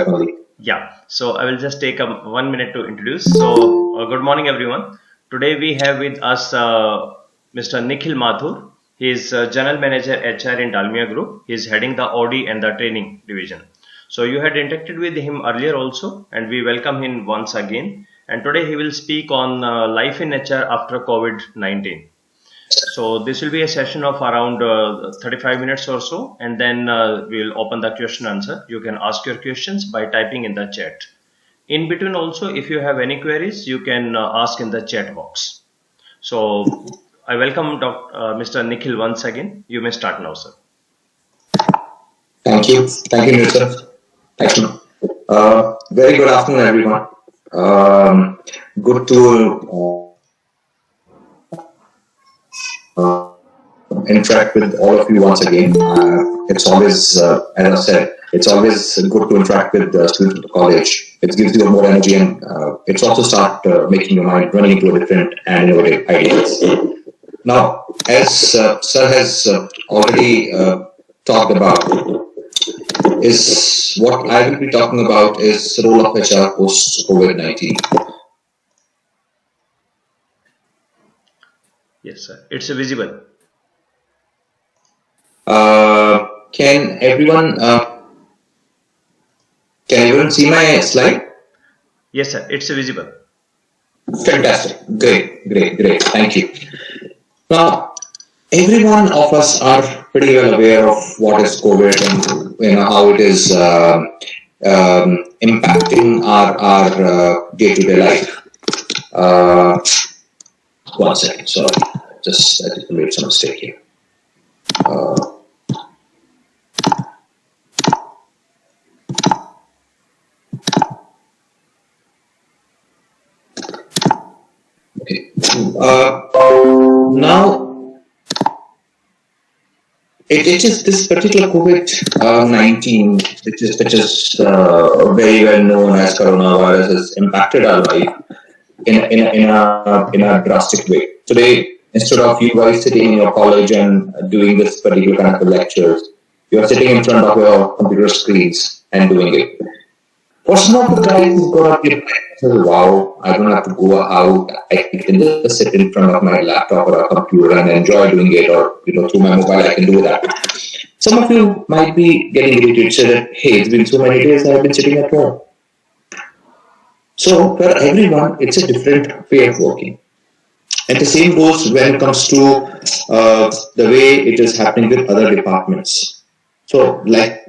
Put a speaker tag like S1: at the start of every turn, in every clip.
S1: only.
S2: Yeah, so I will just take 1 minute to introduce. So, good morning, everyone. Today we have with us Mr. Nikhil Mathur. He is General Manager HR in Dalmia Group. He is heading the Audi and the training division. So, you had interacted with him earlier also, and we welcome him once again. And today he will speak on life in HR after COVID-19. So this will be a session of around 35 minutes or so, and then we'll open the question answer. You can ask your questions by typing in the chat. In between also, if you have any queries, you can ask in the chat box. So I welcome Mr. Nikhil once again. You may start now, sir.
S1: Thank you, Nikhil. Thank you. Very good afternoon, everyone. Good to interact with all of you once again. It's always, as I said, it's always good to interact with the students of the college. It gives you more energy, and it's also start making your mind running into a different and innovative ideas. Now, as Sir has already talked about, is what I will be talking about is the role of HR post COVID-19.
S2: Yes, sir. It's visible.
S1: Can everyone see my slide?
S2: Yes, sir. It's visible.
S1: Fantastic. Great. Thank you. Now, every one of us are pretty well aware of what is COVID and how it is impacting our day-to-day life. One second, sorry. I think I made some mistake here. Okay. Now, it is this particular COVID-19, which is very well known as coronavirus, has impacted our life in a drastic way. Today, instead of you guys sitting in your college and doing this particular kind of lectures, you are sitting in front of your computer screens and doing it. For some of the guys who's got to be wow, I don't have to go out. I can just sit in front of my laptop or a computer and enjoy doing it, or through my mobile I can do that. Some of you might be getting irritated, say that, hey, it's been so many days I've been sitting at home. So for everyone, it's a different way of working. And the same goes when it comes to the way it is happening with other departments. So like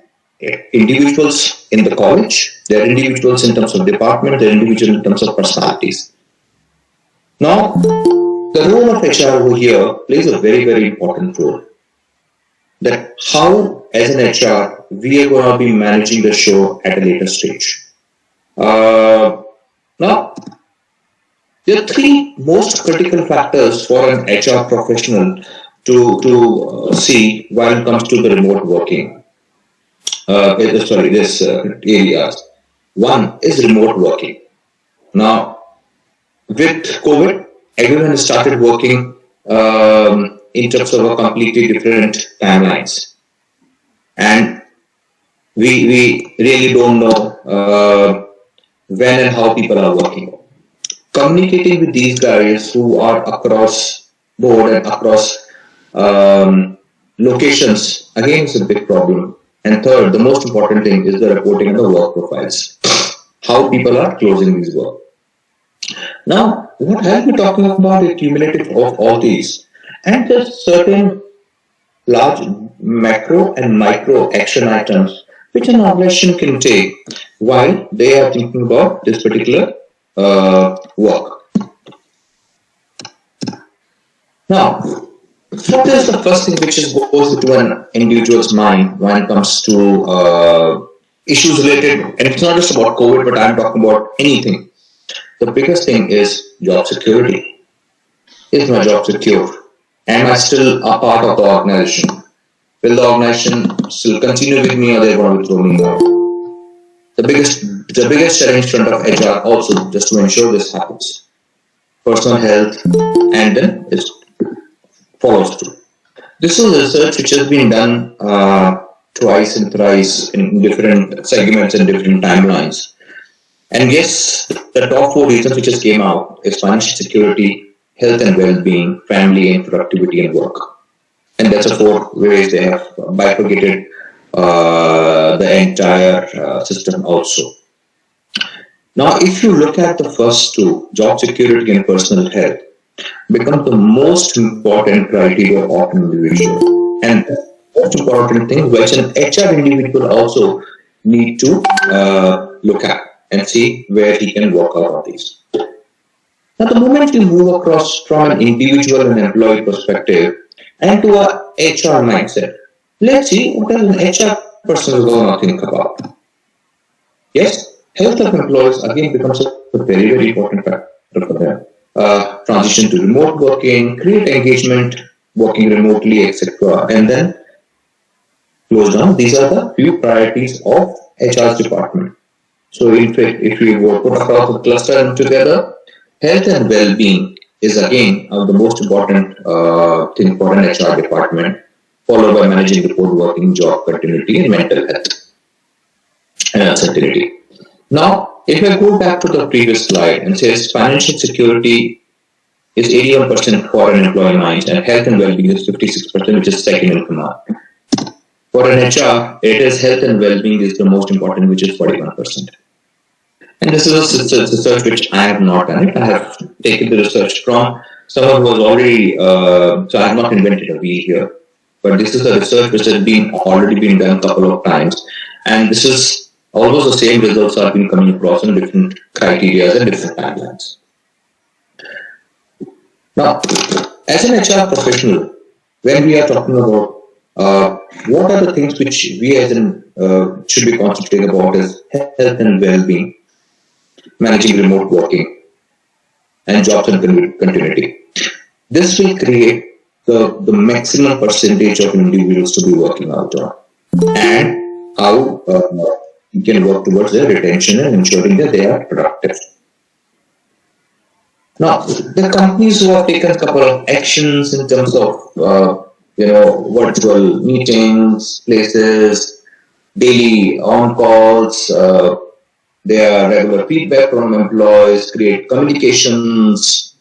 S1: individuals in the college, they're individuals in terms of department, they're individuals in terms of personalities. Now, the role of HR over here plays a very, very important role. That how, as an HR, we are going to be managing the show at a later stage. Now, there are three most critical factors for an HR professional to see when it comes to the remote working. This areas. One is remote working. Now, with COVID, everyone has started working in terms of a completely different timelines, and we really don't know when and how people are working. Communicating with these guys who are across board and across locations, again, is a big problem. And third, the most important thing is the reporting of the work profiles, how people are closing these work. Now, what I'll be talking about is cumulative of all these, and there's certain large macro and micro action items which an organization can take while they are thinking about this particular work. Now, what is the first thing which goes into an individual's mind when it comes to issues related, and it's not just about COVID, but I'm talking about anything. The biggest thing is job security. Is my job secure? Am I still a part of the organization? Will the organization still continue with me, or they're going to throw me out? The biggest challenge in front of HR also, just to ensure this happens, personal health, and then it follows through. This is research which has been done twice and thrice in different segments and different timelines. And yes, the top four reasons which just came out is financial security, health and well-being, family and productivity and work. And that's the four ways they have bifurcated the entire system also. Now, if you look at the first two, job security and personal health, become the most important criteria of an individual. And the most important thing which an HR individual also need to look at and see where he can work out on these. Now, the moment you move across from an individual and employee perspective and to a HR mindset, let's see what does an HR person is going to think about. Yes, health of employees again becomes a very, very important factor for them. Transition to remote working, create engagement, working remotely, etc. And then close down. These are the few priorities of HR's department. So in fact, if we were put across the cluster together, health and well-being is again the most important thing for an HR department, followed by managing remote working, job continuity, and mental health and uncertainty. Now, if I go back to the previous slide and says financial security is 81% for an employee mind and health and well-being is 56%, which is second in command. For an HR, it is health and well-being is the most important, which is 41%. And this is a research which I have not done it. I have taken the research from someone who was already, so I have not invented a wheel here, but this is a research which has already been done a couple of times. And this is almost the same results have been coming across in different criteria and different timelines. Now, as an HR professional, when we are talking about what are the things which we as in should be concentrating about is health and well-being, managing remote working, and jobs and continuity. This will create the maximum percentage of individuals to be working out on, and how you can work towards their retention and ensuring that they are productive. Now, the companies who have taken a couple of actions in terms of virtual meetings, places, daily on-calls, their regular feedback from employees, create communications,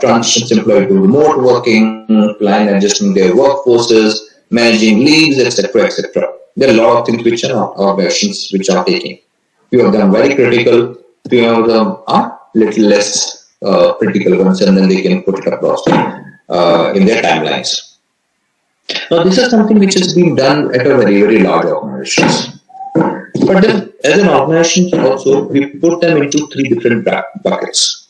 S1: transitions employee to remote working, plan adjusting their workforces, managing leaves, etc., etc. There are a lot of things which are actions which are taking. Few of them very critical, few of them are little less critical ones, and then they can put it across in their timelines. Now, this is something which has been done at a very, very large organizations. But then, as an organization, also we put them into three different buckets.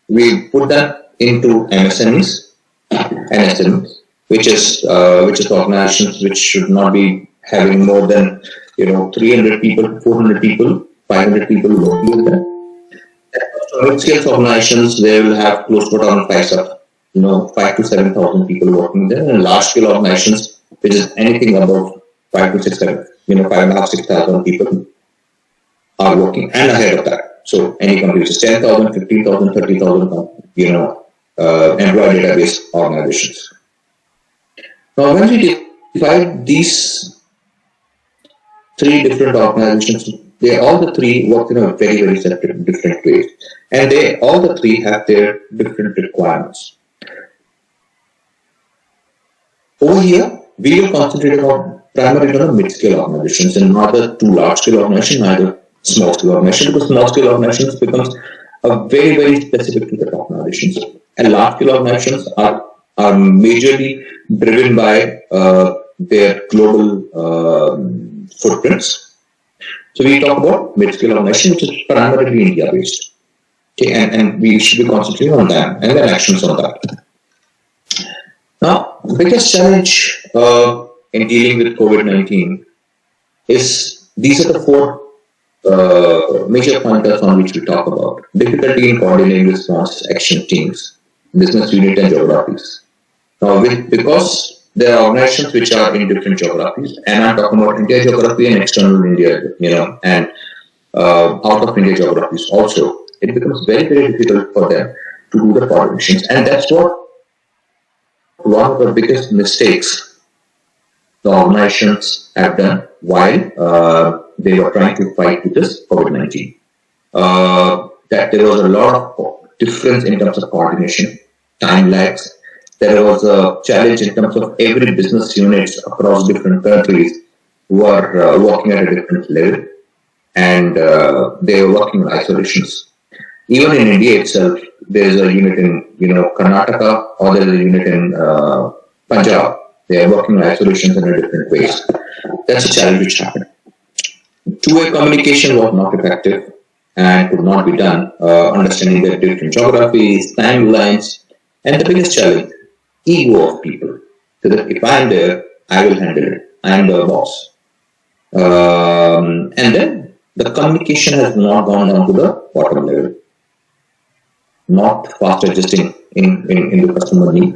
S1: We put them into MSMEs and SMEs, which is organizations which should not be having more than 300 people, 400 people, 500 people working with them. Mid-scale organizations, they will have close to around 5 to 7,000 people working there, and large-scale organizations, which is anything above 5 to 6, 5,500, 6,000 people are working, and ahead of that. So any company which is 10,000, 15,000, 30,000, employee database organizations. Now, when we divide these three different organizations, all the three work in a very, very separate, different ways. And all the three have their different requirements. Over here, we will concentrate primarily on the mid-scale organizations and not the too large-scale organizations, neither small-scale organizations, because small-scale organizations becomes a very, very specific to the organizations. And large-scale organizations are majorly driven by their global footprints. So we talk about mid-scale organization, which is primarily India-based. Okay, and we should be concentrating on them and their actions on that. Now, the biggest challenge in dealing with COVID-19 is these are the four major pointers on which we talk about. Difficulty in coordinating response action teams, business unit and geographies. Now, because there are organizations which are in different geographies, and I'm talking about India geography and external India, and out of India geographies also, it becomes very, very difficult for them to do the coordinations. And that's what one of the biggest mistakes the organizations have done while they were trying to fight with this COVID-19. That there was a lot of difference in terms of coordination, time lags. There was a challenge in terms of every business units across different countries who are working at a different level, and they are working in isolations. Even in India itself, there is a unit in Karnataka, or there is a unit in Punjab. They are working in isolations in a different ways. That's a challenge which happened. Two-way communication was not effective and could not be done. Understanding their different geographies, timelines, and the biggest challenge, ego of people. So that if I am there, I will handle it. I am the boss. And then the communication has not gone down to the bottom level. Not fast adjusting in the customer need,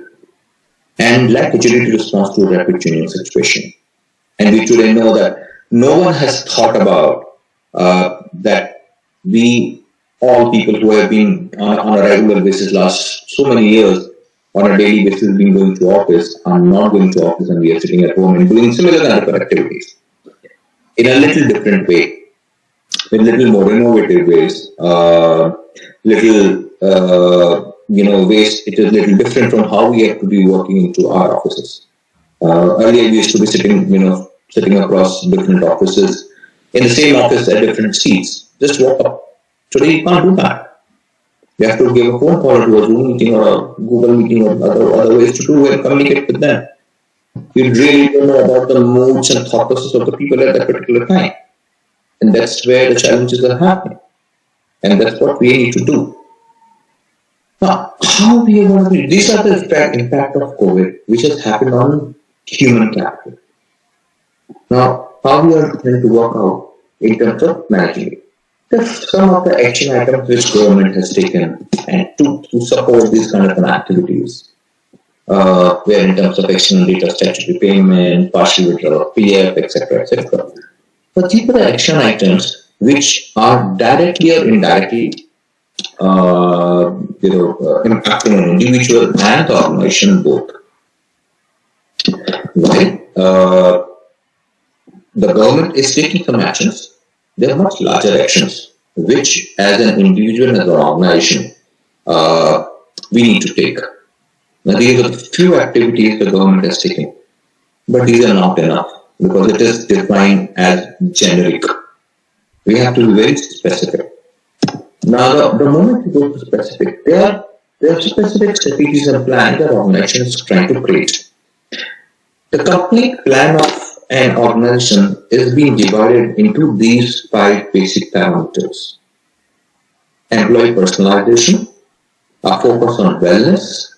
S1: and lack agility response to a rapid changing situation. And we today know that no one has thought about that we, all people who have been on a regular basis last so many years, on a daily basis been going to office, are not going to office, and we are sitting at home and doing similar kind of activities in a little different way, in little more innovative ways, ways. It is little different from how we have to be working into our offices. Earlier we used to be sitting across different offices in the same office at different seats. Just walk up. Today you can't do that. You have to give a phone call to a Zoom meeting or a Google meeting or other ways to do and communicate with them. You really don't know about the moods and thought process of the people at that particular time. And that's where the challenges are happening. And that's what we need to do. Now, how we are going to be? These are the impact of COVID, which has happened on human capital. Now, how we are going to work out in terms of managing it? Some of the action items which government has taken and to support these kind of activities, where in terms of external data, statutory payment, partial withdrawal of PF, etc., etc. But these are the action items which are directly or indirectly impacting an individual and the organization both. While the government is taking some actions, there are much larger actions which, as an individual and as an organization, we need to take. Now, these are the few activities the government has taken, but these are not enough because it is defined as generic. We have to be very specific. Now, the moment we go to specific, there are specific strategies and plans that organization is trying to create. The complete plan of an organization is being divided into these 5 basic parameters: employee personalization, a focus on wellness,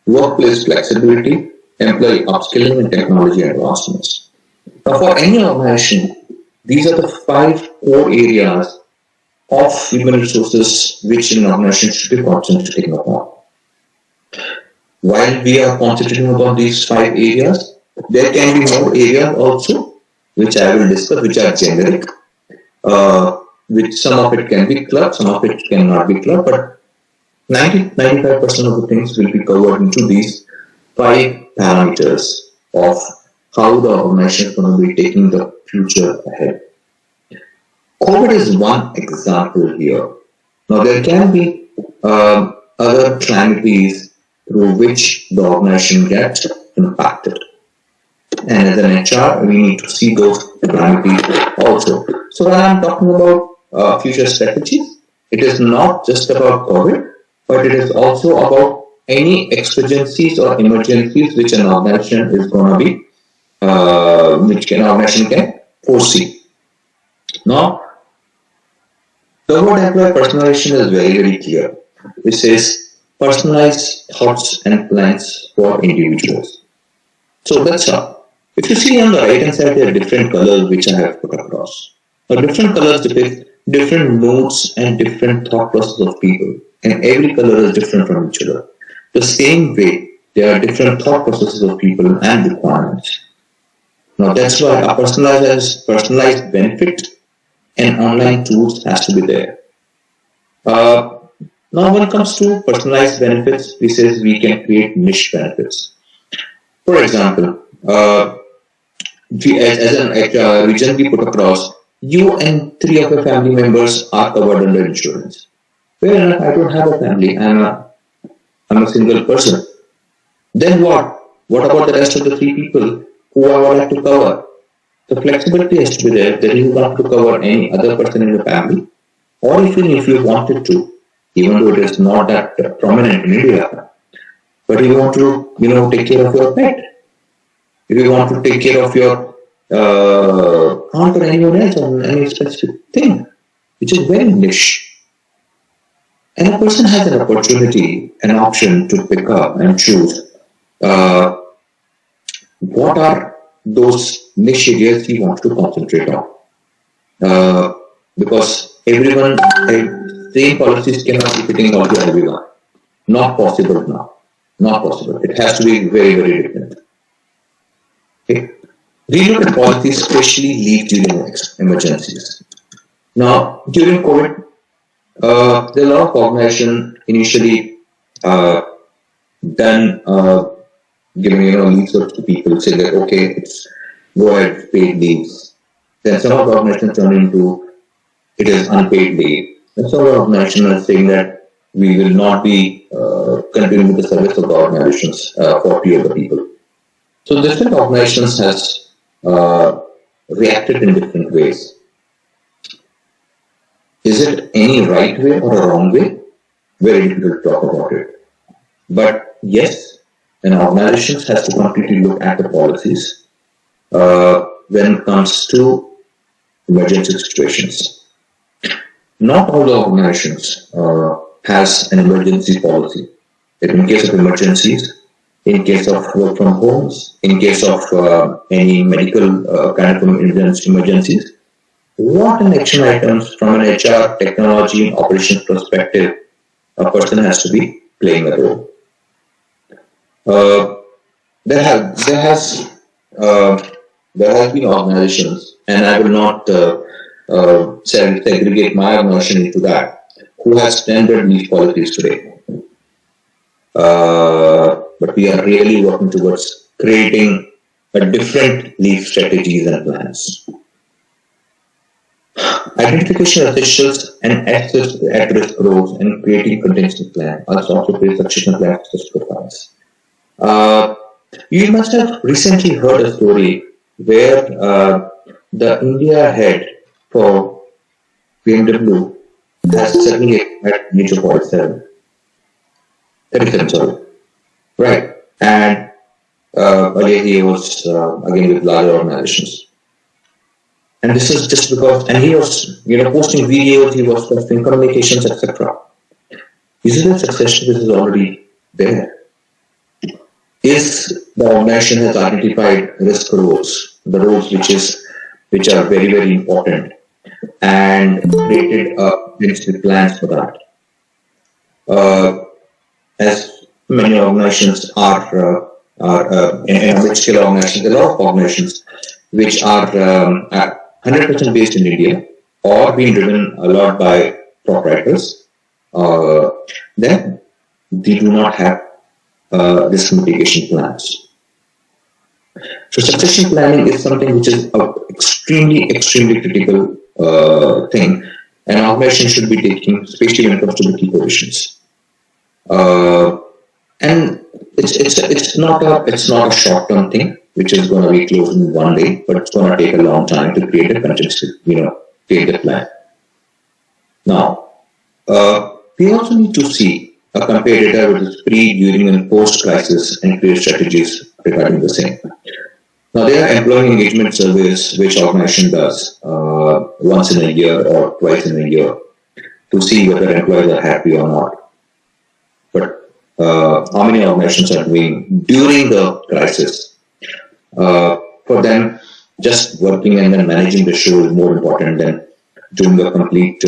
S1: workplace flexibility, employee upskilling, and technology advancements. Now, for any organization, these are the 5 core areas of human resources which an organization should be concentrating upon. While we are concentrating upon these 5 areas, there can be more areas also which I will discuss, which are generic, which some of it can be clubbed, some of it cannot be clubbed, but 90-95% of the things will be covered into these 5 parameters of how the organization is going to be taking the future ahead. COVID is one example here. Now, there can be other calamities through which the organization gets impacted. And as an HR, we need to see those calamities also. So when I'm talking about future strategies, it is not just about COVID, but it is also about any exigencies or emergencies which an organization is going to be, which an organization can foresee. Now, the word employee personalization is very, very clear. It says personalized thoughts and plans for individuals. So that's how. If you see on the right hand side, there are different colors which I have put across. Now, different colors depict different moods and different thought processes of people, and every color is different from each other. The same way, there are different thought processes of people and requirements. Now, that's why a personalized benefit and online tools has to be there. Now, when it comes to personalized benefits, we say we can create niche benefits. For example, as an reason we put across, you and three of your family members are covered under insurance. Fair enough, I don't have a family. I'm a single person. Then what? What about the rest of the three people who I would like to cover? The flexibility has to be there that you want to cover any other person in the family, or even if you wanted to, even though it is not that prominent in India, but you want to, take care of your pet, if you want to take care of your aunt or anyone else on any specific thing, which is very niche. And a person has an opportunity, an option to pick up and choose uh, what are those niche areas he wants to concentrate on. Uh, because everyone, same policies cannot be fitting all to everyone. Not possible now. Not possible. It has to be very, very different. Okay. Relook at policies, especially leave during emergencies. Now, during COVID, there are a lot of organizations initially done giving leaves to people, say that okay, it's go ahead, paid leaves. Then some of the organizations turn into it is unpaid leave. And some of the organizations are saying that we will not be continuing with the service of the organizations for few of the people. So different organizations has reacted in different ways. Is it any right way or a wrong way? Very difficult to talk about it. But yes, an organization has to completely look at the policies when it comes to emergency situations. Not all the organizations has an emergency policy. In case of emergencies, in case of work from homes, in case of any medical kind of emergencies, what an action items from an HR, technology, operations perspective a person has to be playing a role. There has been organizations, and I will not segregate my organization into that, who has standard leave policies today. But we are really working towards creating a different leave strategies and plans. Identification of essentials and access to at-risk roles and creating contingency plan also create succession plan profiles. You must have recently heard a story where the India head for BMW has suddenly at age of 37, sorry. Right. And earlier he was again with larger organizations. And this is just because, and he was, posting videos, he was posting communications, etc. Is it a succession which is already there? Is the organization has identified risk roles, the roles which are very, very important, and created plans for that? As many organizations are in mid-scale organizations, there are a lot of organizations which are 100% based in India or being driven a lot by proprietors, then they do not have risk mitigation plans. So succession planning is something which is an extremely critical thing an organization should be taking, especially when it comes to the key positions. And it's not a short-term thing which is going to be closed in one day, but it's going to take a long time to create a contingency, create a plan. Now, we also need to see a comparator which is pre, during, and post-crisis and create strategies regarding the same. Now, there are employee engagement surveys which organization does once in a year or twice in a year to see whether employees are happy or not. But how many organizations are doing during the crisis? For them, just working and then managing the show is more important than doing a complete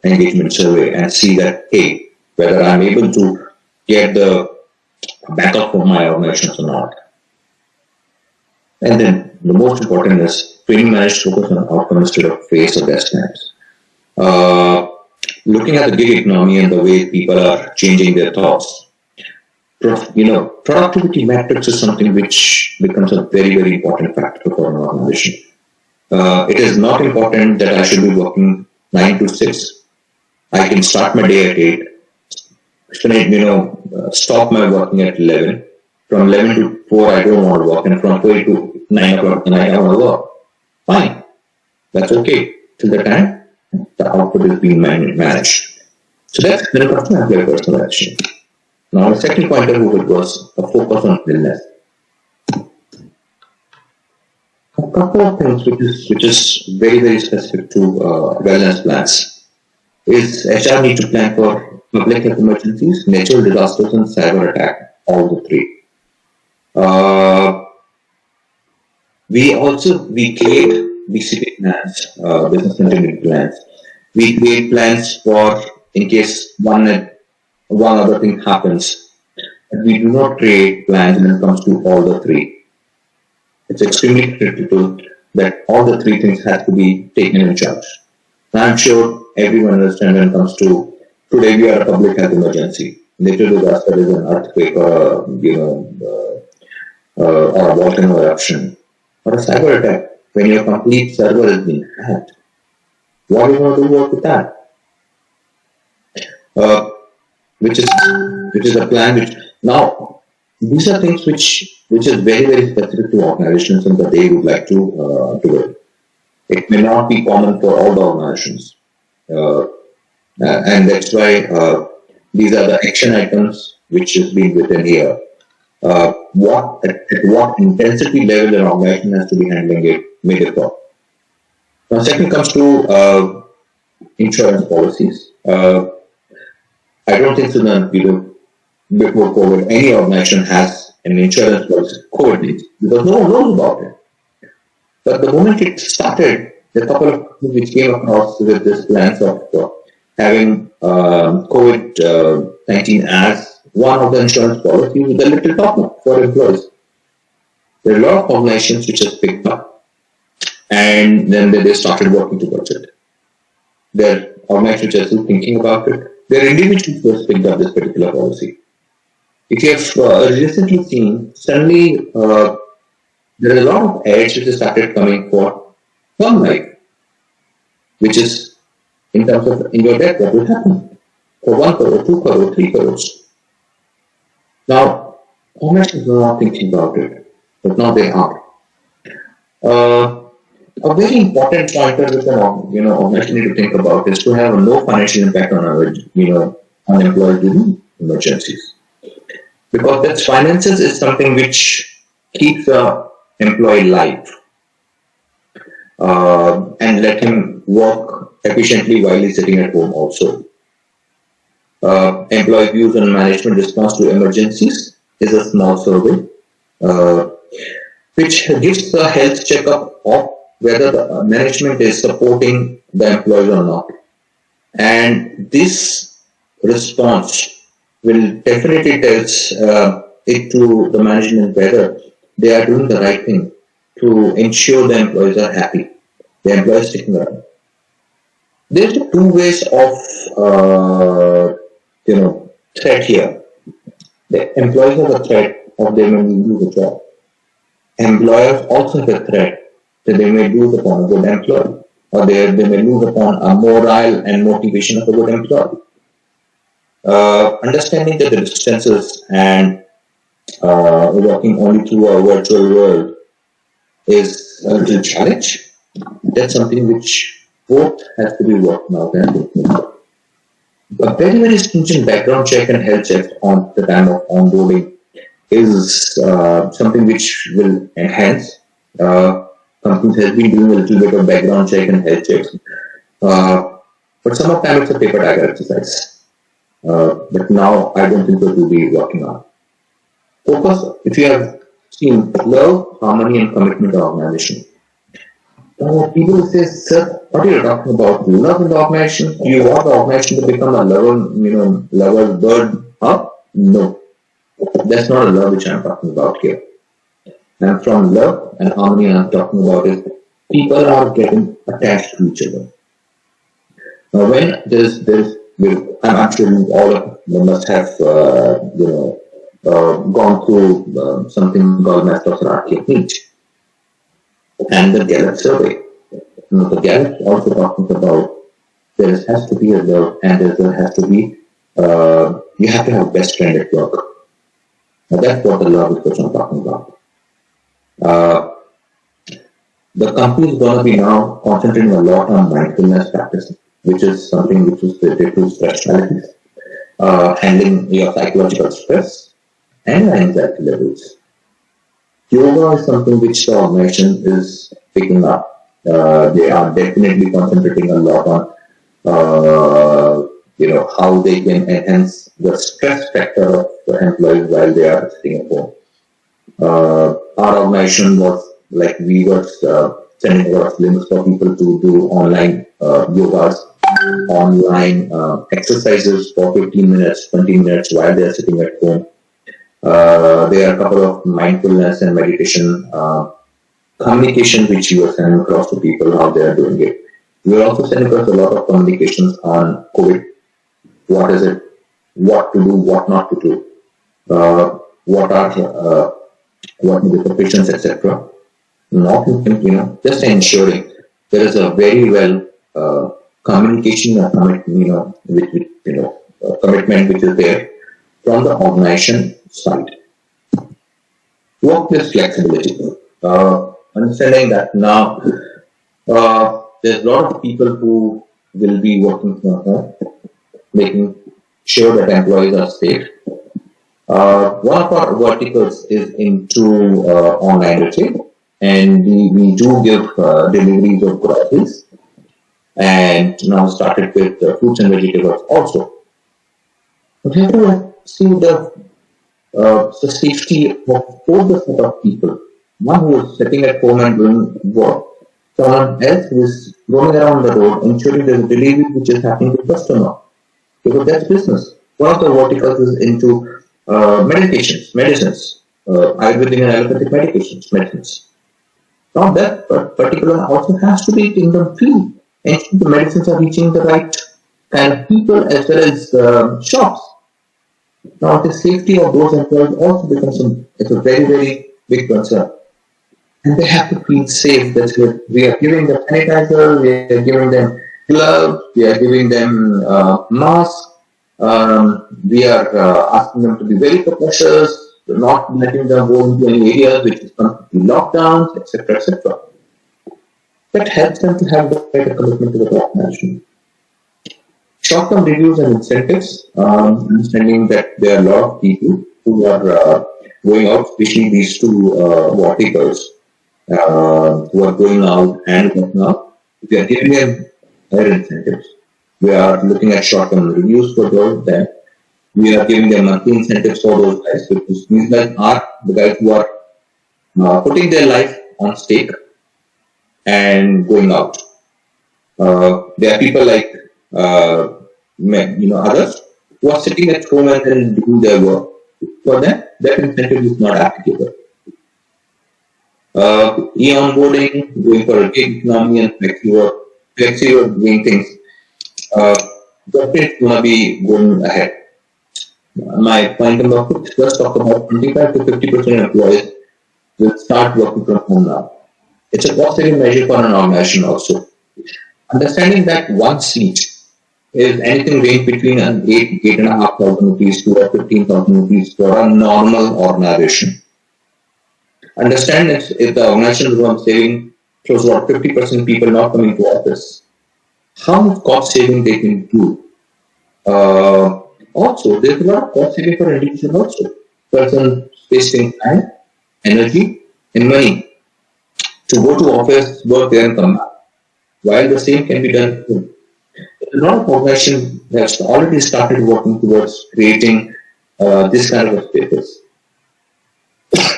S1: engagement survey and see that, hey, whether I'm able to get the backup from my organizations or not. And then the most important is training managed to focus on outcome instead of face or best times. Looking at the gig economy and the way people are changing their thoughts, productivity metrics is something which becomes a very, very important factor for an organization. It is not important that I should be working 9 to 6. I can start my day at 8, stop my working at 11. From 11 to 4, I don't want to work, and from 4 to 9 o'clock at night, I want to work. Fine, that's okay. Till the time the output is being managed. So that's when it comes to employee personalization. Now, the second point of view was a focus on wellness. A couple of things which is very, very specific to wellness plans is HR need to plan for public health emergencies, natural disasters, and cyber attack, all the three. We create BCP plans, business continuity plans. We create plans for in case one other thing happens. But we do not create plans when it comes to all the three. It's extremely critical that all the three things have to be taken in charge. And I'm sure everyone understands when it comes to today we are a public health emergency. Natural disaster is an earthquake or a volcano eruption or a cyber attack. When your complete server is being hacked, what are you going to do with that? Which is a plan which now these are things which is very, very specific to organizations and that they would like to do it. It may not be common for all the organizations, and that's why these are the action items which is being written here. At what intensity level an organization has to be handling it may differ. Now, second comes to insurance policies. I don't think so that before COVID, any organization has an insurance policy for COVID because no one knows about it. But the moment it started, the couple of people which came across with this plans of having COVID-19 as one of the insurance policies with a little top up for employees. There are a lot of organizations which have picked up and then they started working towards it. There are organizations which are still thinking about it. There are individuals who have picked up this particular policy. If you have recently seen, suddenly there are a lot of ads which have started coming for term life, which is in terms of in your death, what will happen for 1 crore, 2 crore, 3 crores. Now, organizations are not thinking about it, but now they are. A very important pointer which an organization need to think about is to have a low financial impact on our unemployed during emergencies. Because that finances is something which keeps the employee alive and let him work efficiently while he's sitting at home also. Employee views on management response to emergencies is a small survey which gives the health checkup of whether the management is supporting the employees or not. And this response will definitely tell it to the management whether they are doing the right thing to ensure the employees are happy, the employees sticking around. There's two ways of threat here. The employees have a threat of they may lose a job. Employers also have a threat that they may lose upon a good employee, or they may lose upon a morale and motivation of a good employee. Understanding that the distances and working only through a virtual world is a little challenge. That's something which both has to be worked out and a very, very stringent background check and health check on the time of onboarding is something which will enhance. Companies have been doing a little bit of background check and health checks, but some of the time it's a paper tiger exercise. But now I don't think that will be working on. Focus, if you have seen love, harmony, and commitment to organization. People say, sir, what are you talking about? Love in the organization? Do you want the organization to become a lover bird hub? No. That's not a love which I'm talking about here. And from love and harmony I'm talking about is people are getting attached to each other. Now when I'm sure all of them must have gone through something called meritocratic need and the Gallup survey. The Gallup also talking about there has to be a love and there has to be you have to have best friend at work. Now that's what the love is what I'm talking about. Uh, the company is going to be now concentrating a lot on mindfulness practice, which is something which is related to spirituality, handling your psychological stress and your anxiety levels. Yoga is something which the organization is picking up. They are definitely concentrating a lot on how they can enhance the stress factor of the employees while they are sitting at home. Our organization was like we were sending a lot of links for people to do online yogas, online exercises for 15 minutes, 20 minutes while they are sitting at home. There are a couple of mindfulness and meditation communication which you are sending across to people how they are doing it. We are also sending across a lot of communications on COVID. What is it? What to do? What not to do? What are the patients, etc. Not just ensuring there is a very well communication, commitment which is there from the organization side. Workplace flexibility. Understanding that now there's a lot of people who will be working from home, making sure that employees are safe. One of our verticals is into online retail, and we do give deliveries of groceries, and now started with fruits and vegetables also. But we have to see the safety of both the set of people. One who is sitting at home and doing work, someone else who is roaming around the road, ensuring there's a delivery which is happening to the customer. Because that's business. One of the verticals is into medicines, Ayurvedic and allopathic medicines. Now that particular also has to be in the field. And the medicines are reaching the right kind of people as well as shops. Now the safety of those employees also becomes a very, very big concern. And they have to feel safe. That's what we are giving them sanitizer, we are giving them gloves, we are giving them masks. We are asking them to be very cautious, not letting them go into any areas which is completely lockdowns, etc., etc. That helps them to have the better commitment to the top management. Short-term reviews and incentives, understanding that there are a lot of people who are going out, especially these two verticals, who are going out and working out. We are giving them higher incentives. We are looking at short-term reviews for those. Then we are giving them monthly incentives for those guys, which means that are the guys who are putting their life on stake and going out. There are people like others who are sitting at home and then doing their work. For them, that incentive is not applicable. E-onboarding, going for a gig economy and flexi work, doing things. It's going to be going ahead. My point number 6 was talk about 25 to 50% employees will start working from home now. It's a cost-saving measure for an organization also. Understanding that one seat is anything range between an 8,500 rupees to 15,000 rupees for a normal organization. Understand that if the organization is saving close to about 50% people not coming to office, how much cost saving they can do. Also, there's a lot of cost saving for individuals also. Person wasting time, energy, and money to go to office, work there and come back. While the same can be done at home. A lot of organizations have already started working towards creating this kind of spaces.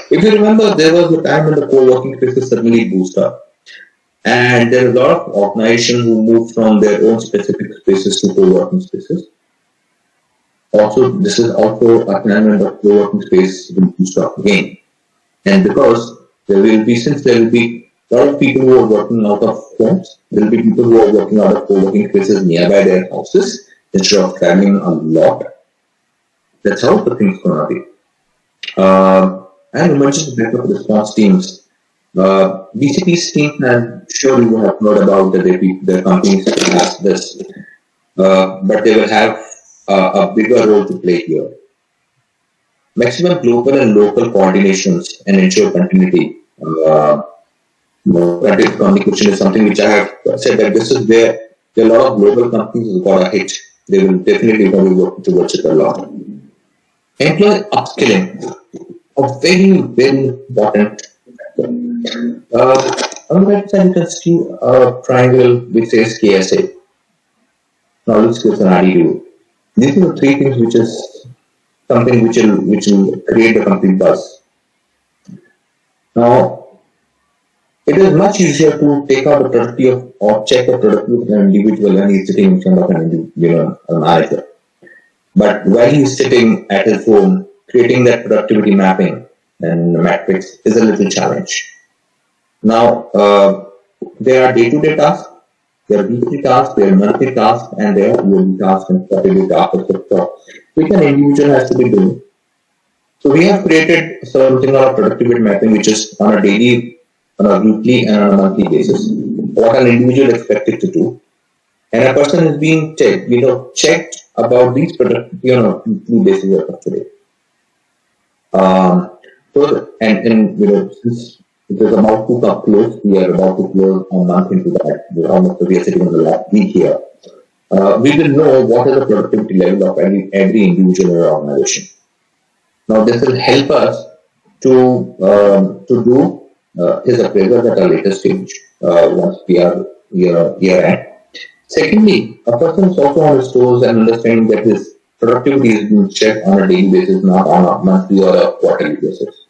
S1: If you remember, there was a time when the co-working spaces suddenly boosted up. And there are a lot of organizations who moved from their own specific spaces to co-working spaces. Also, this is also a time when the co-working space will boost up again. And because since there will be a lot of people who are working out of homes, there will be people who are working out of co-working spaces nearby their houses instead of traveling a lot. That's how the thing's going to be. and emergency backup response teams. BCP's team, I'm sure you have heard about that their companies have this, but they will have a bigger role to play here. Maximum global and local coordinations and ensure continuity. Continuous communication is something which I have said that this is where a lot of global companies have got a hit. They will definitely be working towards it a lot. Employee upskilling, a very, very important factor. On the right side, you can see a triangle which says KSA, knowledge, skills, and attitude. These are the three things which is something which will create the complete buzz. Now, it is much easier to take out the productivity of or check the productivity of an individual when he's sitting in front of a manager. But while he's sitting at his home, creating that productivity mapping and metrics is a little challenge. Now, there are day-to-day tasks, there are weekly tasks, there are monthly tasks, and there are yearly tasks and quarterly tasks, etc. Which an individual has to be doing. So we have created something called productivity mapping, which is on a daily, on a weekly, and on a monthly basis. What an individual is expected to do, and a person is being checked about these productivity on a weekly basis as of today. Since it is about to come close, we are about to close a month into that. We are sitting on the last week here. We will know what is the productivity level of every individual in our organization. Now, this will help us to do his appraisal at a later stage once we are year end. Secondly, a person is also on his toes and understanding that his productivity is being checked on a daily basis, not on a monthly or a quarterly basis.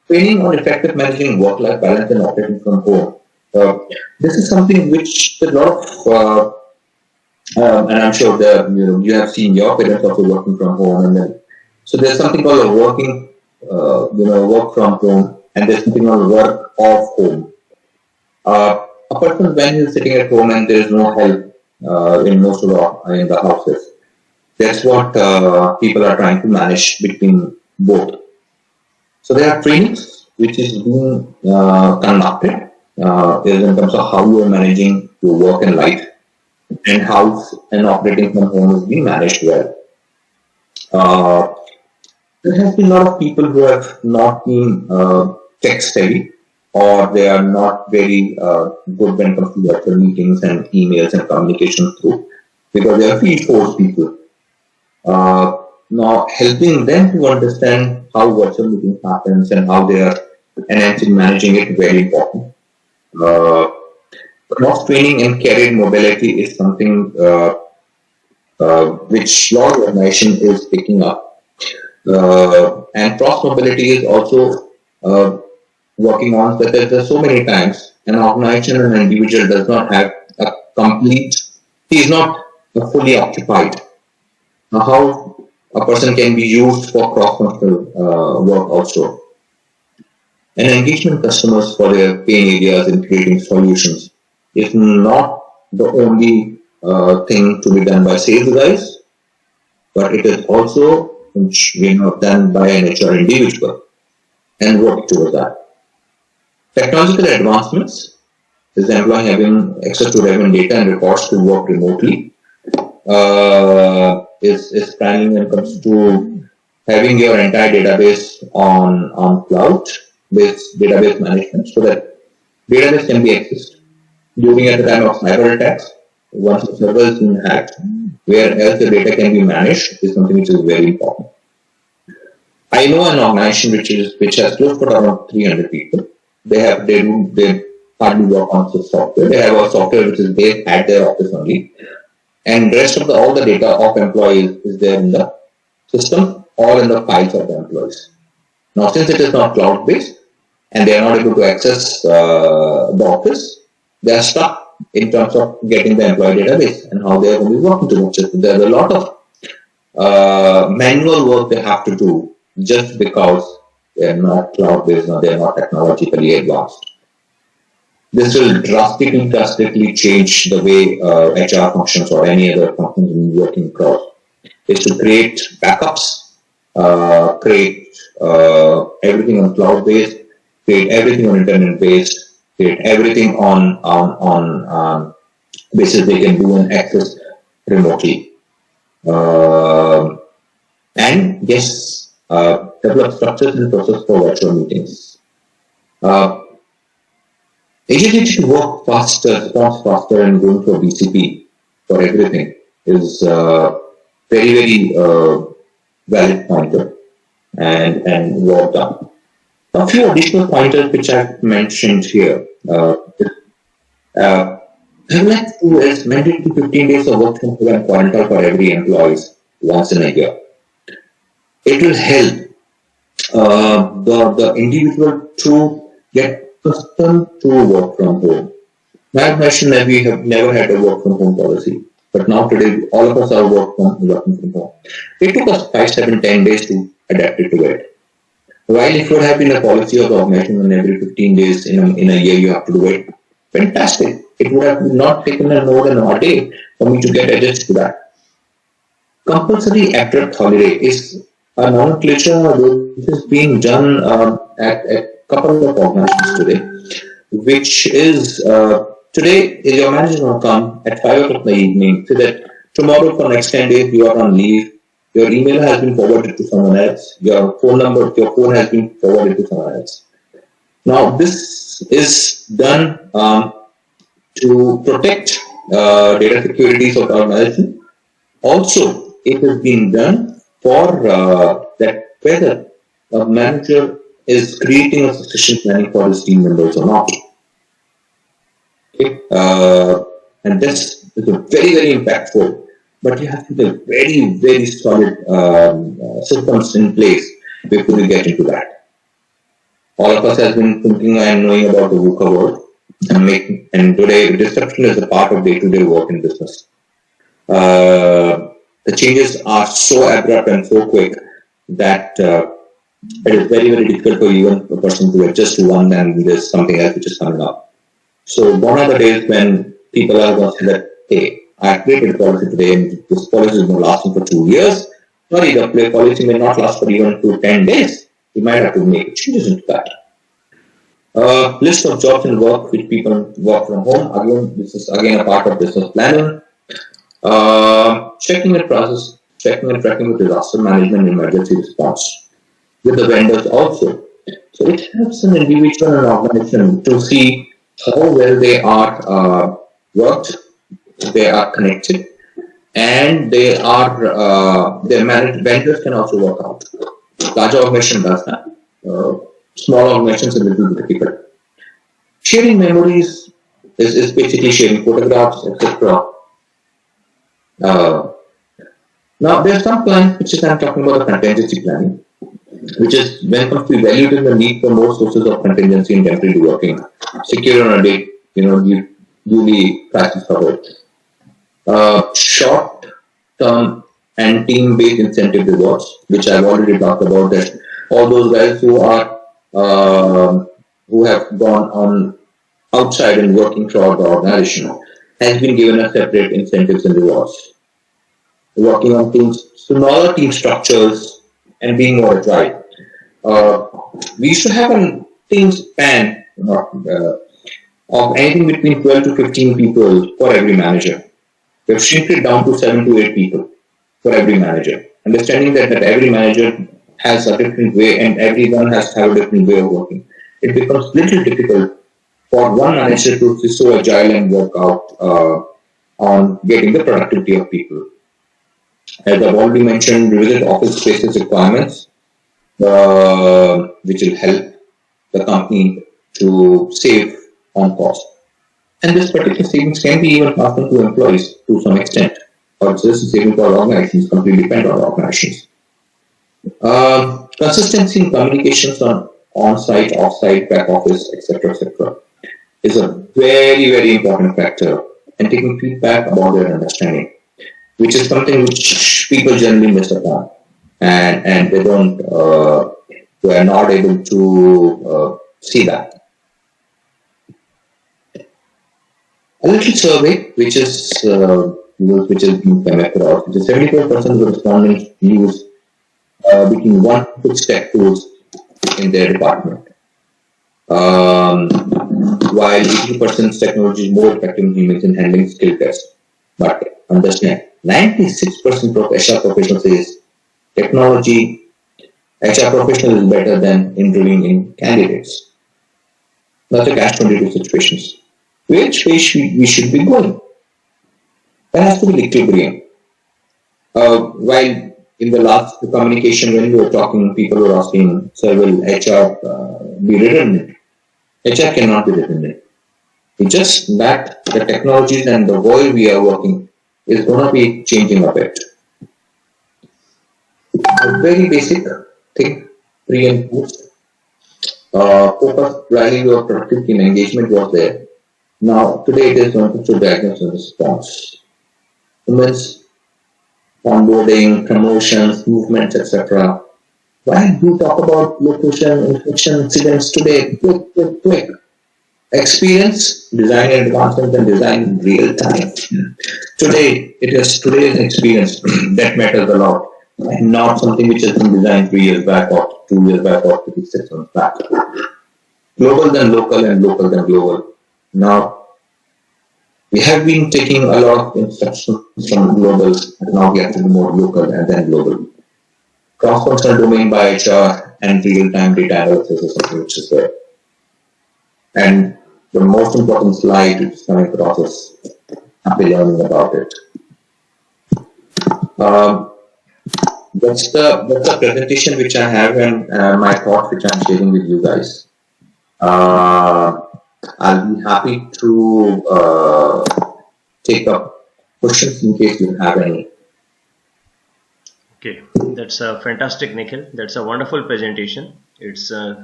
S1: Training on effective managing work-life balance and operating from home. This is something which a lot of, and I'm sure that you have seen your parents also working from home, and then so there's something called a work from home, and there's something called work off home. A person when he's sitting at home and there is no help in most of the houses, that's what people are trying to manage between both. So there are trainings which is being conducted is in terms of how you are managing your work and life, and how an operating from home is being managed well. There has been a lot of people who have not been tech savvy, or they are not very good when it comes to virtual meetings and emails and communication through, because they are field force people. Now, helping them to understand how virtual meeting happens and how they are enhancing managing it very important. Cross training and career mobility is something which lot of organization is picking up, and cross mobility is also working on that. There's so many times an organization and an individual does not have a complete, he is not fully occupied. Now, how a person can be used for cross-functional work also. And engagement customers for their pain areas in creating solutions is not the only thing to be done by sales guys, but it is also done by an HR individual and work towards that. Technological advancements is the employee having access to relevant data and reports to work remotely. Is planning when it comes to having your entire database on cloud-based database management, so that database can be accessed during at the time of cyber attacks. Once the server is being hacked, where else the data can be managed is something which is very important. I know an organization which has close to around 300 people. They hardly work on the software. They have a software which is based at their office only, and rest of all the data of employees is there in the system or in the files of the employees. Now, since it is not cloud-based and they are not able to access the office, they are stuck in terms of getting the employee database and how they are going to be working towards it. There's a lot of manual work they have to do just because they are not cloud-based or they are not technologically advanced. This will drastically change the way HR functions or any other functions in working across. Is to create backups create everything on cloud-based, create everything on internet-based, create everything on basis they can do and access remotely. And yes, develop structures and process for virtual meetings. Agility should work faster, response faster, and going for BCP for everything is very, very valid pointer and worked up. A few additional pointers which I've mentioned here. I would like to do is mandate 15 days of work from home and quarantine for every employee once in a year. It will help the individual to get accustomed to work from home. I have mentioned that we have never had a work from home policy, but now today all of us are working from home. It took us 5, 7, 10 days to adapt it to it. While it would have been a policy of the organization and every 15 days in a year you have to do it, fantastic. It would have not taken more than a day for me to get adjusted to that. Compulsory abrupt holiday is a nomenclature which is being done at a couple of organizations today, which is today your manager will come at 5 o'clock in the evening, so that tomorrow for next 10 days you are on leave, your email has been forwarded to someone else, your phone has been forwarded to someone else. Now this is done to protect data securities of the organization. Also, it has been done for that whether a manager is creating a succession planning for his team members or not. Okay. And this is a very, very impactful, but you have to have very, very solid systems in place before you get into that. All of us have been thinking and knowing about the VUCA world, and today disruption is a part of day-to-day work in business. The changes are so abrupt and so quick that it is very, very difficult for even a person to adjust to one, and there's something else which is coming up. So one of the days when people are going to say that, hey, I created a policy today and this policy is going to last for 2 years. Sorry, the policy may not last for even 10 days. You might have to make changes into that. List of jobs and work which people work from home. Again, this is again a part of business planning. Checking and tracking with disaster management and emergency response with the vendors also. So it helps an individual and organization to see how well they are worked, they are connected, and they are their managed vendors can also work out. Large organization does that. Small organizations are a little bit difficult. Sharing memories is basically sharing photographs, etc. Now, there are some plans which is I'm talking about the contingency planning, which is when it comes to evaluating the need for more sources of contingency in temporary working, secure on a date, duly practice covered. Short-term and team-based incentive rewards, which I've already talked about, that all those guys who are who have gone on outside and working throughout the organization has been given a separate incentives and rewards. Working on things, smaller team structures and being more agile. We used to have a team span of anything between 12 to 15 people for every manager. We've shrunk it down to 7 to 8 people for every manager. Understanding that every manager has a different way and everyone has to have a different way of working. It becomes a little difficult for one manager to be so agile and work out on getting the productivity of people. As I've already mentioned, revisit office spaces requirements, which will help the company to save on cost. And this particular savings can be even passed on to employees to some extent, or this saving for organizations completely depend on organizations. Consistency in communications on site, off site, back office, etc., is a very, very important factor, and taking feedback about their understanding, which is something which people generally miss upon, and they don't, they are not able to see that. A little survey, which is being came across, which is 74% of the respondents use between 1 to 6 tech tools in their department. While 80% technology is more effective in humans in handling skill tests. But understand, 96% of HR professionals says technology, HR professional is better than interviewing in candidates. That's a catch-22 situations. Which way we should be going? There has to be equilibrium. While in the last communication when we were talking, people were asking, sir, will HR be redundant? HR cannot be redundant. It's just that the technologies and the world we are working is going to be changing a bit. A very basic thing, pre and post. Focus, value of productivity and engagement was there. Now, today it is going to show diagnosis and response. Humans, onboarding, promotions, movements, etc. Why do you talk about location, infection, incidents today? Quick. Experience, design and advancement and design in real time. Today, it is today's experience that matters a lot, and not something which has been designed 3 years back or 2 years back or 6 months back. Global than local and local than global. Now, we have been taking a lot of instructions from global, and now we have to be more local and then global. Cross-functional domain by HR and real-time data analysis is something which is there. And the most important slide which is coming across is happy learning about it. That's the presentation which I have and my thoughts which I'm sharing with you guys. I'll be happy to take up questions in case you have any.
S2: Okay, that's fantastic, Nikhil. That's a wonderful presentation. It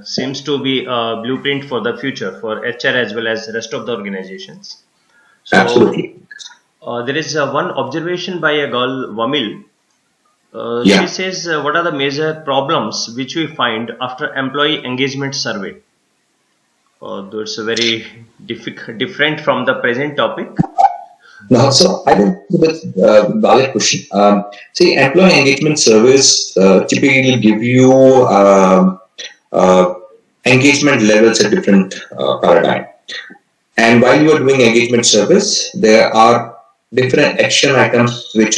S2: seems to be a blueprint for the future for HR as well as the rest of the organizations. So,
S1: absolutely.
S2: There is one observation by a girl, Vamil. She says, what are the major problems which we find after employee engagement survey? Though it's very different from the present topic.
S1: No, so I think that's a valid question. See, employee engagement surveys typically give you engagement levels at different paradigm. And while you are doing engagement surveys, there are different action items which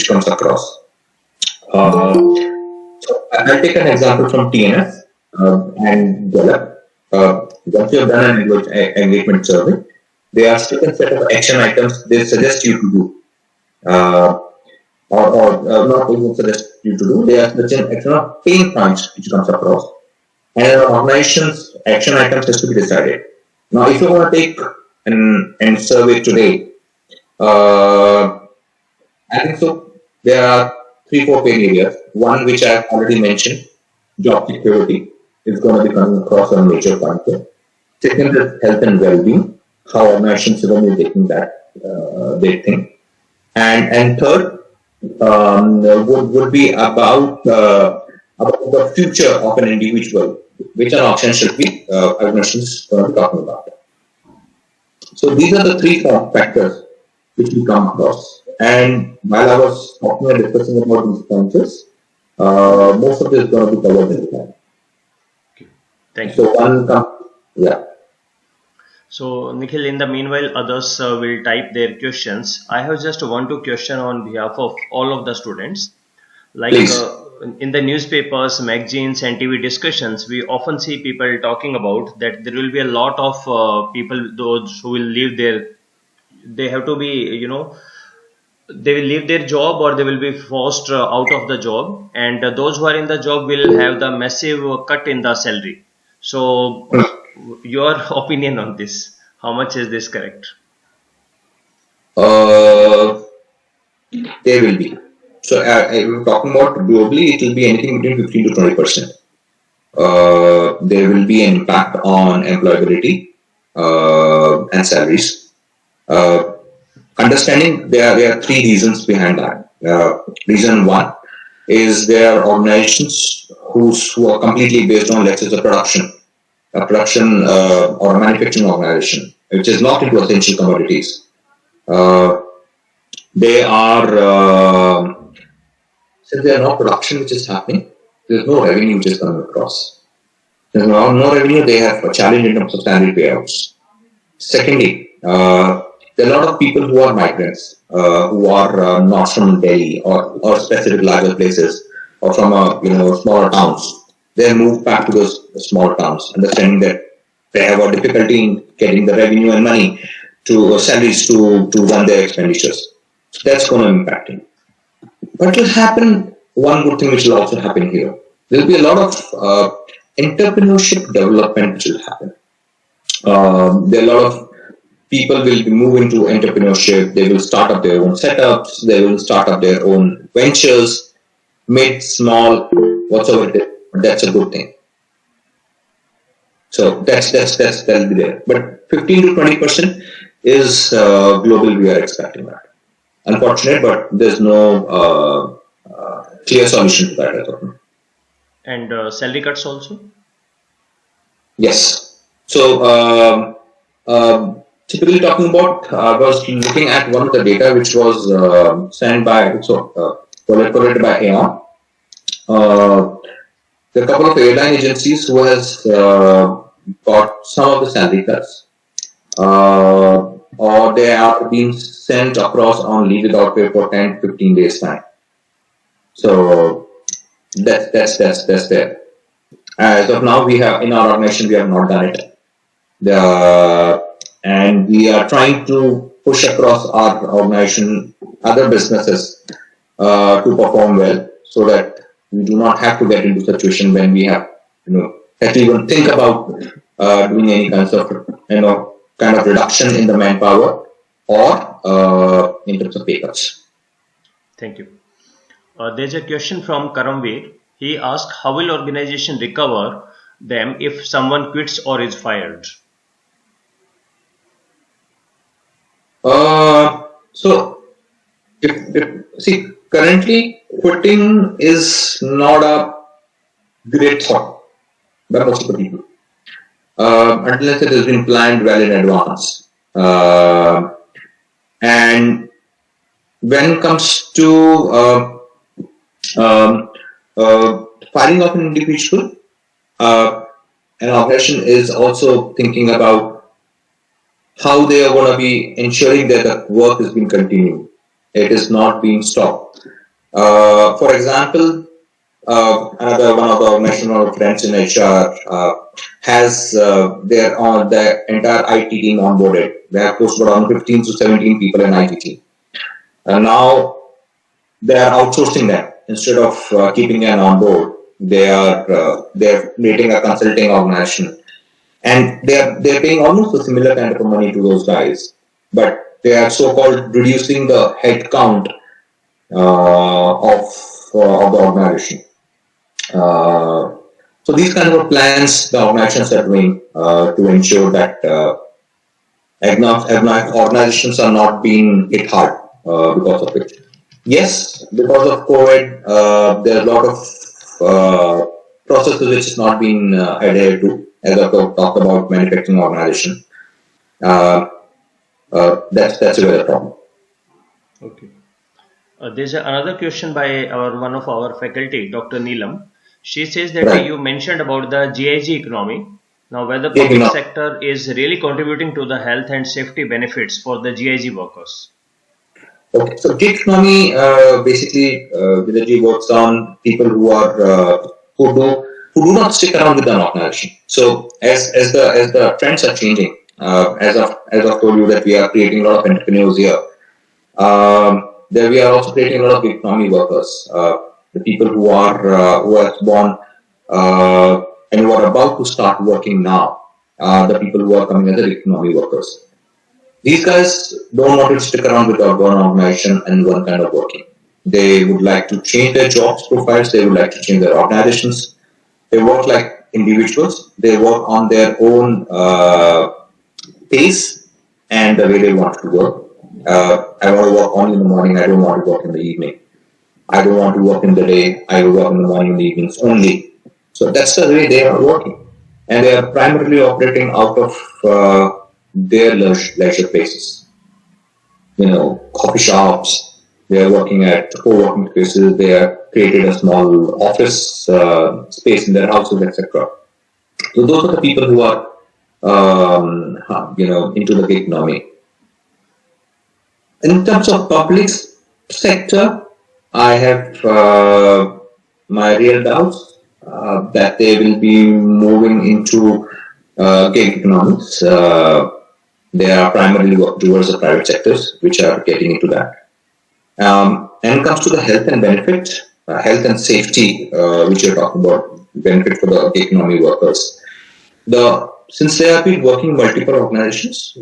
S1: comes across. So I'll take an example from TNS and Gallup. Once you have done an engagement survey, there are certain set of action items they suggest you to do, or not even suggest you to do. There are certain action of pain points which comes across, and an organization's action items has to be decided. Now, if you want to take an survey today, I think so. There are 3-4 pain areas. One which I have already mentioned, job security, is going to be coming across a major point here. Second is health and well-being. How organizations are going to be taking that they think, and third would be about the future of an individual, which an option should be organizations going to be talking about. So these are the 3 factors which we come across. And while I was talking and discussing about these pointers, most of this is going to be covered in the time.
S2: Okay. Thank you.
S1: So
S2: So, Nikhil, in the meanwhile, others will type their questions. I have just one to question on behalf of all of the students. Like in the newspapers, magazines, and TV discussions, we often see people talking about that there will be a lot of people, those who will leave they have to be, they will leave their job or they will be forced out of the job. And those who are in the job will have the massive cut in the salary. So, your opinion on this, how much is this correct?
S1: There will be. So we're talking about globally, it will be anything between 15 to 20%. There will be an impact on employability and salaries. Understanding there are 3 reasons behind that. Reason 1 is there are organizations who are completely based on, let's say, the production or a manufacturing organization, which is not into essential commodities. They are since there are no production which is happening, there's no revenue which is coming across. There's no revenue, they have a challenge in terms of salary payouts. Secondly, there are a lot of people who are migrants, who are not from Delhi or specific larger places or from smaller towns. They move back to those small towns, understanding that they have a difficulty in getting the revenue and money to salaries to run their expenditures. So that's going to impact it. But will happen, one good thing which will also happen here. There will be a lot of entrepreneurship development which will happen. There are a lot of people will be moving to entrepreneurship. They will start up their own setups. They will start up their own ventures, mid, small, whatsoever it is. That's a good thing. So that'll be there. But 15 to 20% is global. We are expecting that. Unfortunate, but there's no clear solution to that as of now.
S2: And salary cuts also?
S1: Yes. So typically talking about, I was looking at one of the data which was sent by collaborated by Aon. There are a couple of airline agencies who has got some of the salary cuts, or they are being sent across on leave without pay for 10-15 days time. So that's there. As of now, we have in our organization we have not done it, and we are trying to push across our organization other businesses to perform well, so that we do not have to get into a situation when we have to even think about doing any kinds of kind of reduction in the manpower or in terms of pay cuts.
S2: Thank you. There's a question from Karamveer. He asked, how will organization recover them if someone quits or is fired?
S1: So, see, currently quitting is not a great thought by most of the people, unless it has been planned well in advance. And when it comes to firing off an individual, an organization is also thinking about how they are going to be ensuring that the work is being continued. It is not being stopped. For example, another one of the organizational friends in HR has their entire IT team onboarded. They have close to around 15 to 17 people in IT team. And now they are outsourcing them instead of keeping them on board. They're creating a consulting organization, and they're paying almost a similar kind of money to those guys, but they are so-called reducing the head count of the organization. So these kind of plans the organizations are doing to ensure that organizations are not being hit hard because of it. Yes, because of COVID, there are a lot of processes which is not being adhered to, as I talked about manufacturing organization. That's a real problem.
S2: Okay. There's another question by one of our faculty, Dr. Neelam. She says that you mentioned about the GIG economy. Now, whether the public sector is really contributing to the health and safety benefits for the GIG workers.
S1: Okay, so gig economy basically Vijayji works on people who are who do not stick around with an organization. So as the trends are changing, as I've told you that we are creating a lot of entrepreneurs here. There we are also creating a lot of gig economy workers, the people who are born and who are about to start working now, the people who are coming as gig economy workers. These guys don't want to stick around with one organization and one kind of working. They would like to change their jobs profiles. They would like to change their organizations. They work like individuals. They work on their own pace and the way they want to work. I want to work only in the morning. I don't want to work in the evening. I don't want to work in the day. I will work in the morning and the evenings only. So that's the way they are working. And they are primarily operating out of their leisure places. Coffee shops. They are working at co-working places. They are created a small office space in their houses, etc. So those are the people who are, into the gig economy. In terms of public sector, I have my real doubts that they will be moving into gig economics. They are primarily towards the private sectors, which are getting into that. And when it comes to the health and benefit, health and safety, which you're talking about, benefit for the gig economy workers. Since they have been working multiple organizations,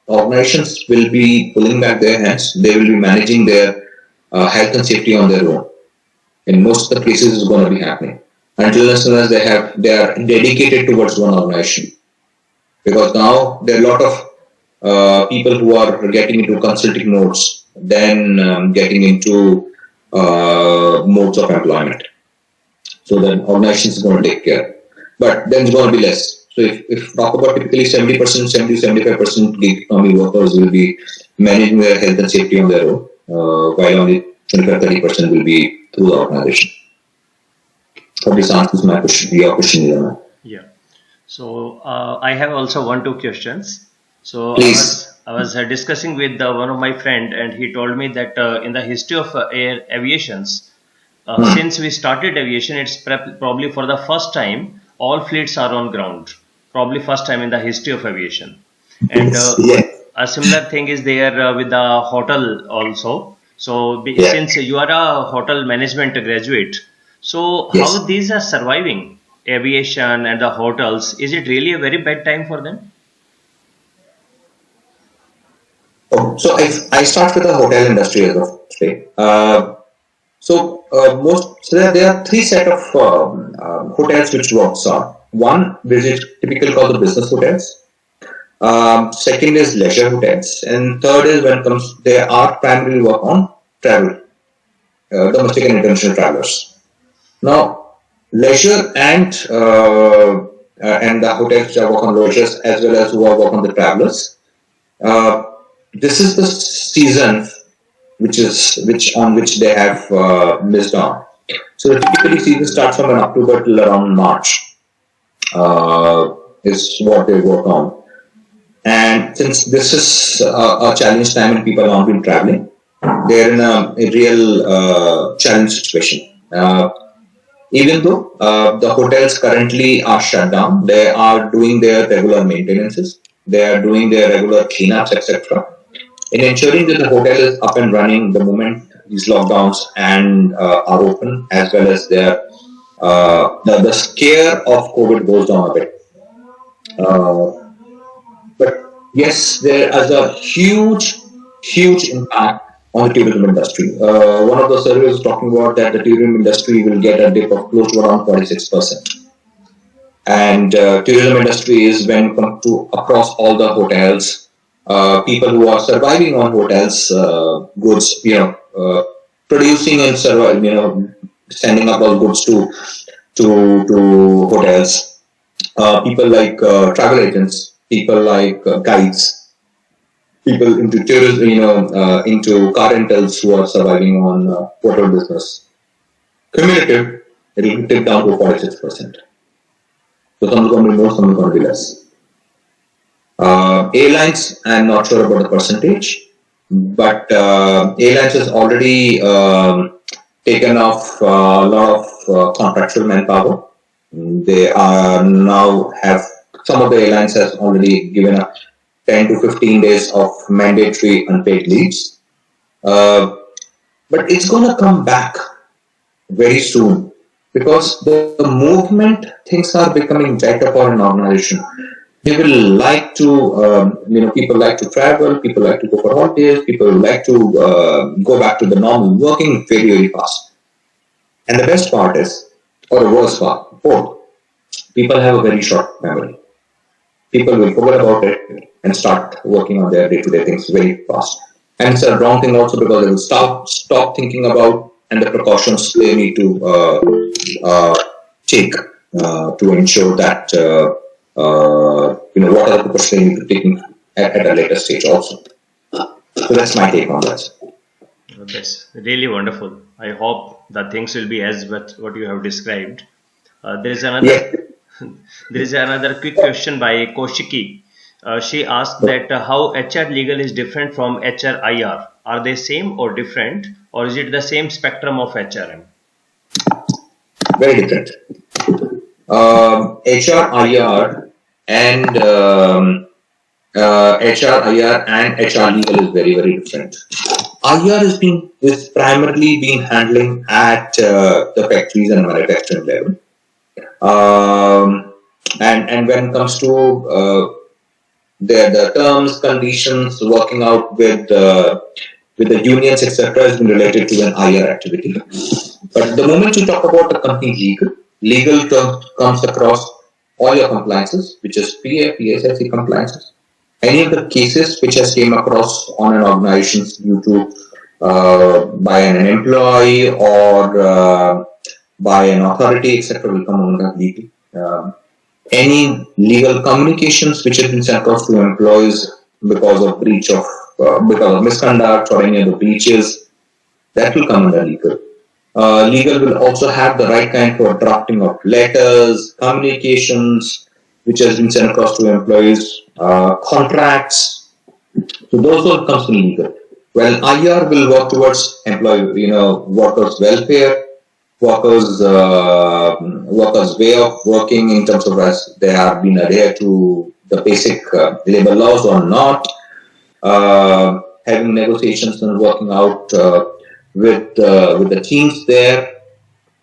S1: organizations will be pulling back their hands. They will be managing their health and safety on their own. In most of the cases, it's going to be happening until as soon as they are dedicated towards one organization. Because now there are a lot of people who are getting into consulting modes, then getting into modes of employment. So the organization is going to take care. But then it's going to be less. So if talk about typically 70%, gig economy workers will be managing their health and safety on their own, while only 25-30% will be through the organization. Hope this answers my question, your question.
S2: Yeah. So I have also 1-2 questions. So
S1: please.
S2: I was discussing with one of my friend, and he told me that in the history of aviations, since we started aviation, it's probably for the first time all fleets are on ground. Probably first time in the history of aviation. And a similar thing is there with the hotel also. So since you are a hotel management graduate, so how these are surviving? Aviation and the hotels, is it really a very bad time for them?
S1: Oh, so I start with the hotel industry as of today. So there are 3 set of hotels which works on. One, which is typically called the business hotels. Second is leisure hotels, and third is they are primarily work on travel, domestic and international travelers. Now, leisure and the hotels which are work on leisures as well as who are work on the travelers. This is the season which they have missed on. So typically season starts from October till around March is what they work on. And since this is a challenge time and people have not been traveling, they're in a real challenge situation. Even though the hotels currently are shut down, they are doing their regular maintenances, they are doing their regular cleanups, etc. In ensuring that the hotel is up and running the moment these lockdowns and are open, as well as the scare of COVID goes down a bit. But yes, there is a huge impact on the tourism industry. One of the surveys is talking about that the tourism industry will get a dip of close to around 46%. And tourism industry is when come to across all the hotels, people who are surviving on hotels, goods, producing and surviving, sending up all goods to hotels. People like travel agents, people like guides, people into tourism, into car rentals who are surviving on hotel business. Cumulative, it will tip down to 46%. So some is going to be more, some is going to be less. Airlines, I'm not sure about the percentage, but airlines has already taken off a lot of contractual manpower. They are now some of the airlines has already given up 10 to 15 days of mandatory unpaid leaves. But it's going to come back very soon because the movement things are becoming better for an organization. They will like to, people like to travel, people like to go for holidays, people like to go back to the normal working very, very fast. And the best part is, or the worst part, both, people have a very short memory. People will forget about it and start working on their day-to-day things very fast. And it's a wrong thing also because they will stop thinking about and the precautions they need to take to ensure that what are the precautions they need to take at a later stage also. So that's my take on that.
S2: Yes, really wonderful. I hope that things will be as what you have described. There is
S1: Yes.
S2: another there is another quick question by Koshiki. She asked that how HR legal is different from HR IR. Are they same or different, or is it the same spectrum of HRM?
S1: Very different. HRIR and HRIR and HR legal is very, very different. IR is primarily being handling at the factories and manufacturing level. And when it comes to the terms, conditions, working out with the unions, etc., has been related to an IR activity. But the moment you talk about the company legal term comes across all your compliances, which is PA, PSSC compliances. Any of the cases which has came across on an organization due to by an employee or by an authority, etc., will come under legal. Any legal communications which have been sent across to employees because of breach of because of misconduct or any other breaches, that will come under legal. Legal will also have the right kind for drafting of letters, communications, which has been sent across to employees, contracts. So those all comes to legal. Well, IR will work towards workers' welfare, workers' way of working in terms of as they have been adhered to the basic labor laws or not, having negotiations and working out with the teams there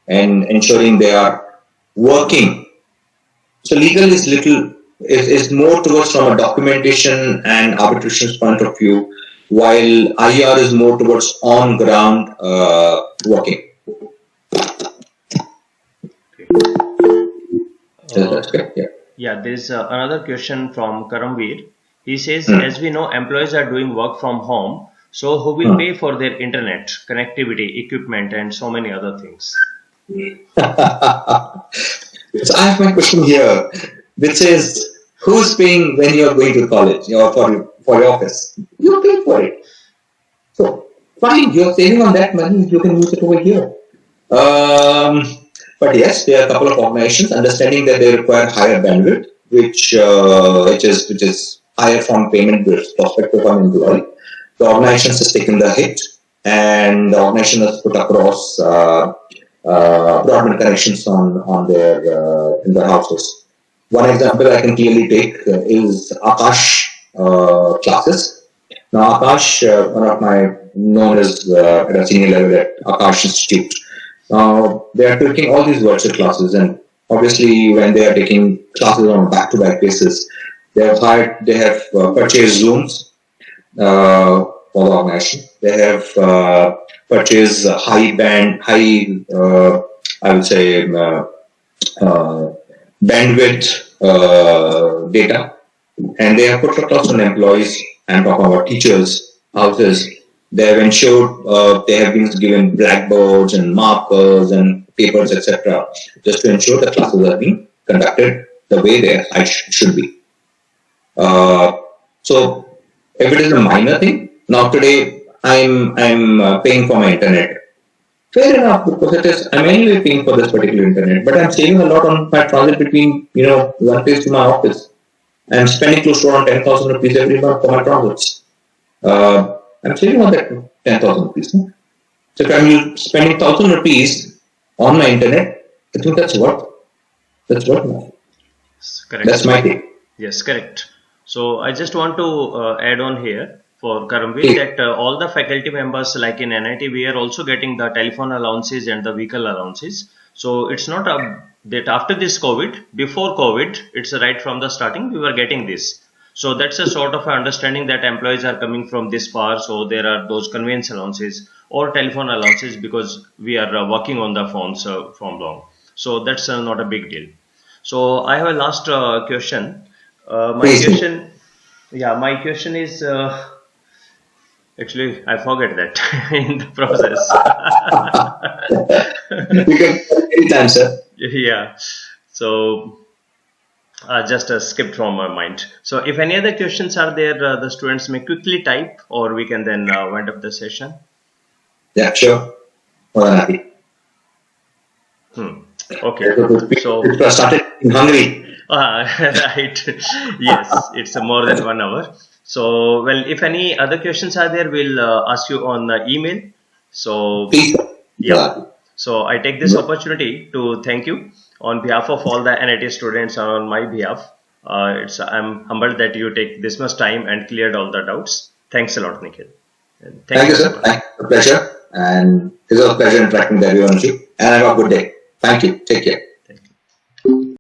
S1: and ensuring they are working. So legal is more towards from a documentation and arbitration point of view, while IR is more towards on ground working. That's correct. Yeah.
S2: Yeah, there is another question from Karamveer. He says, as we know, employees are doing work from home. So who will pay for their internet, connectivity, equipment, and so many other things?
S1: So I have my question here, which is, who's paying when you are going to college or for your office? You pay for it. So fine, you're saving on that money. You can use it over here. But yes, there are a couple of organizations understanding that they require higher bandwidth, which is higher from payment perspective of an employee. The organization has taken the hit, and the organization has put across broadband connections on their in their houses. One example I can clearly take is Akash classes. Now Akash, one of my known as at a senior level at Akash Institute. Now they are taking all these virtual classes, and obviously when they are taking classes on a back-to-back basis, they have purchased Zooms for the organization. They have purchased I would say bandwidth data, and they have put across on employees and talking about teachers' houses. They have ensured they have been given blackboards and markers and papers, etc., just to ensure the classes are being conducted the way they should be. So, if it is a minor thing, now today I'm paying for my internet. Fair enough, because I'm anyway paying for this particular internet, but I'm saving a lot on my transit between one place to my office. I'm spending close to around 10,000 rupees every month for my transits. I'm saving on that 10,000 rupees. So if I'm spending 1,000 rupees on my internet, I think that's worth more.
S2: Correct.
S1: That's my take.
S2: Yes, correct. So I just want to add on here for Karamveer that all the faculty members, like in NIT, we are also getting the telephone allowances and the vehicle allowances. So it's not that after this COVID, before COVID, it's right from the starting, we were getting this. So that's a sort of understanding that employees are coming from this far. So there are those conveyance allowances or telephone allowances because we are working on the phones from long. So that's not a big deal. So I have a last question. My question is, actually, I forget that in the process.
S1: You can anytime, sir.
S2: Yeah. So just skipped from my mind. So if any other questions are there, the students may quickly type, or we can then wind up the session.
S1: Yeah, sure. More than happy.
S2: Okay. So,
S1: It started in Hungary.
S2: right. Yes, it's more than 1 hour. So, well, if any other questions are there, we'll ask you on email. So,
S1: Please.
S2: yeah. So, I take this opportunity to thank you on behalf of all the NIT students and on my behalf. I'm humbled that you take this much time and cleared all the doubts. Thanks a lot, Nikhil. And
S1: Thank you, sir. Thank you. A pleasure. And it was a pleasure interacting with everyone. And have a good day. Thank you. Take care.